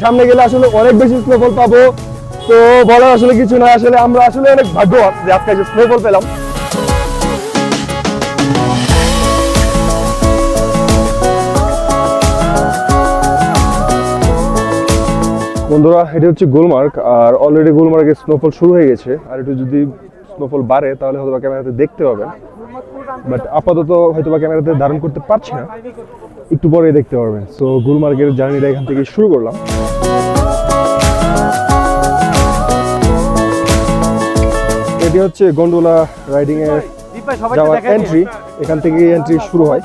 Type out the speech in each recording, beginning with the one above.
সামনে গেলে আসলে অনেক বেশি স্নোফল পাবো, তো বলার আসলে কিছু না। আসলে আমরা আসলে অনেক ভাগ্যবান যে আজকে স্নোফল পেলাম। বন্ধুরা, এটা হচ্ছে গুলমার্গ, আর অলরেডি গুলমার্গে স্নোফল শুরু হয়ে গেছে। আর একটু যদি স্নোফল বাড়ে তাহলে হয়তো ক্যামেরাতে দেখতে পাবেন, বাট আপাতত হয়তো ক্যামেরাতে ধারণ করতে পারছি না, একটু পরে দেখতে পারবেন। সো গুলমার্গের জার্নিটা এখান থেকে শুরু করলাম। এটি হচ্ছে গন্ডোলা রাইডিং এর যাওয়ার এন্ট্রি, এখান থেকে এন্ট্রি শুরু হয়।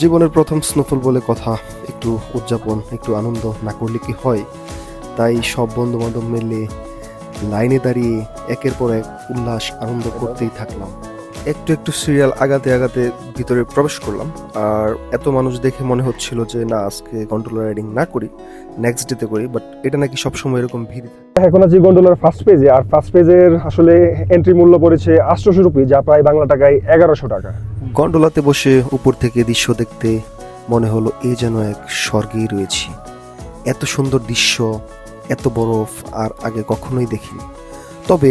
জীবনের প্রথম স্নোফল বলে কথা, একটু উদযাপন, একটু আনন্দ না করলে কি হয়। তাই সব বন্ধু বান্ধব মিলে লাইনে দাঁড়িয়ে একের পর এক উল্লাস আনন্দ করতেই থাকলাম। একটু একটু সিরিয়াল আগাতে আগাতে ভিতরে প্রবেশ করলাম। আর এত মানুষ দেখে মনে হচ্ছিল যে না, আজকে গন্ডোলা রাইডিং না করি, নেক্সট ডেতে করি। বাট এটা নাকি সবসময় এরকম ভিড় থাকে। এখন আছি গন্ডোলার ফার্স্ট পেজে, আর ফার্স্ট পেজের আসলে এন্ট্রি মূল্য পড়েছে 800 রুপি, যা প্রায় বাংলা টাকায় 1100 টাকা। গন্ডোলাতে বসে উপর থেকে দৃশ্য দেখতে মনে হলো এ যেন এক স্বর্গেই রয়েছি। এত সুন্দর দৃশ্য, এত বরফ আর আগে কখনোই দেখিনি। তবে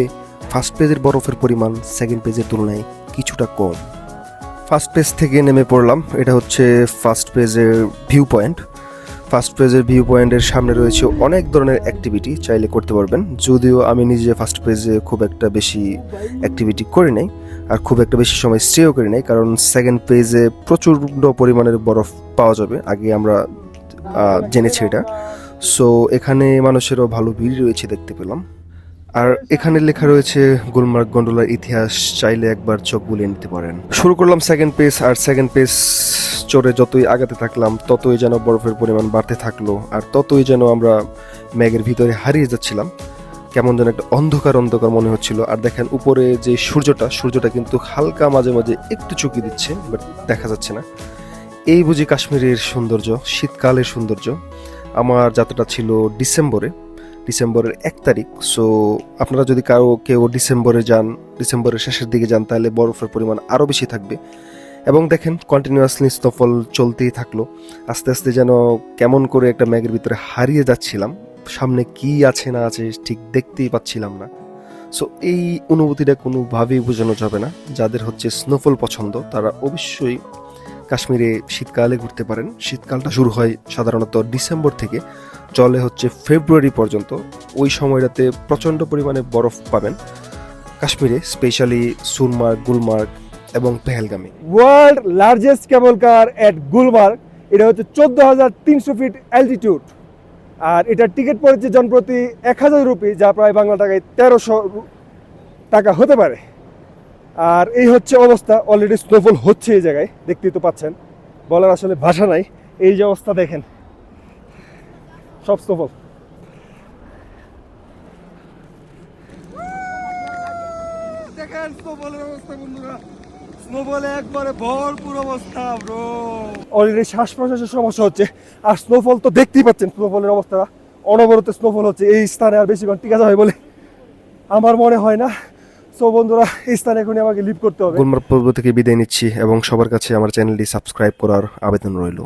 ফার্স্ট পেজের বরফের পরিমাণ সেকেন্ড পেজের তুলনায় কিছুটা কম। ফার্স্ট পেজ থেকে নেমে পড়লাম। এটা হচ্ছে ফার্স্ট পেজের ভিউ পয়েন্ট। ফার্স্ট পেজের ভিউ পয়েন্টের সামনে রয়েছে অনেক ধরনের অ্যাক্টিভিটি, চাইলে করতে পারবেন। যদিও আমি নিজে ফার্স্ট পেজে খুব একটা বেশি অ্যাক্টিভিটি করি নাই, আর খুব একটা বেশি সময় স্টেও করি নাই, কারণ সেকেন্ড পেজে প্রচুর পরিমাণের বরফ পাওয়া যাবে, আগে আমরা জেনেছি এটা। সো এখানে মানুষেরও ভালো ভিড় রয়েছে দেখতে পেলাম। আর এখানে লেখা রয়েছে গুলমার্গ গন্ডোলার ইতিহাস, চাইলে একবার চোখ বুলিয়ে নিতে পারেন। শুরু করলাম সেকেন্ড পেজ, আর সেকেন্ড পেজ চড়ে যতই আগাতে থাকলাম ততই যেন বরফের পরিমাণ বাড়তে থাকলো, আর ততই যেন আমরা মেঘের ভিতরে হারিয়ে যাচ্ছিলাম। কেমন যেন একটা অন্ধকার অন্ধকার মনে হচ্ছিল। আর দেখেন উপরে যে সূর্যটা কিন্তু হালকা মাঝে মাঝে একটু চুকি দিচ্ছে, বাট দেখা যাচ্ছে না। এই বুঝি কাশ্মীরের সৌন্দর্য, শীতকালের সৌন্দর্য। আমার যাত্রাটা ছিল ডিসেম্বরের 1 তারিখ। সো আপনারা যদি কেউ ডিসেম্বরের শেষের দিকে যান, তাহলে বরফের পরিমাণ আরও বেশি থাকবে। এবং দেখেন কন্টিনিউয়াসলি স্নোফল চলতেই থাকলো। আস্তে আস্তে যেন কেমন করে একটা ম্যাগের ভিতরে হারিয়ে যাচ্ছিলাম, সামনে কি আছে না আছে ঠিক দেখতেই পাচ্ছিলাম না। সো এই অনুভূতিটা কোনোভাবেই বোঝানো যাবে না। যাদের হচ্ছে স্নোফল পছন্দ তারা অবশ্যই কাশ্মীরে শীতকালে ঘুরতে পারেন। শীতকালটা শুরু হয় সাধারণত ডিসেম্বর থেকে, চলে হচ্ছে ফেব্রুয়ারি পর্যন্ত। ওই সময়টাতে প্রচণ্ড পরিমাণে বরফ পাবেন কাশ্মীরে, স্পেশালি সোনমার্গ, গুলমার্গ এবং পেহেলগামে। ওয়ার্ল্ড লার্জেস্ট কেবল কার এট গুলমার্গ, এটা হচ্ছে 14,300 ফিট অ্যালটিটিউড, আর এটার টিকিট পড়েছে জনপ্রতি 1000 রুপি, যা প্রায় বাংলা টাকায় 1300 টাকা হতে পারে। আর এই হচ্ছে অবস্থা, অলরেডি স্নোফল হচ্ছে এই জায়গায়, দেখতেই তো পাচ্ছেন, বলার আসলে ভাষা নাই। এই যে অবস্থা দেখেন, সব স্নোফল। দেখেন স্নোফলের অবস্থা বন্ধুরা, স্নোফলে একবারে ভরপুর অবস্থা ব্রো। অলরেডি শ্বাস প্রশ্বাসের সমস্যা হচ্ছে, আর স্নোফল তো দেখতেই পাচ্ছেন, স্নোফলের অবস্থা অনবরত স্নোফল হচ্ছে। এই স্থানে আর বেশিক্ষণ টিকা যাবে বলে আমার মনে হয় না। সো বন্ধুরা, এই স্থানে এখনই আমাকে লিভ করতে হবে। গুলমার্গ পর্ব থেকে বিদায় নিচ্ছি এবং সবার কাছে আমার চ্যানেলটি সাবস্ক্রাইব করার আবেদন রইল।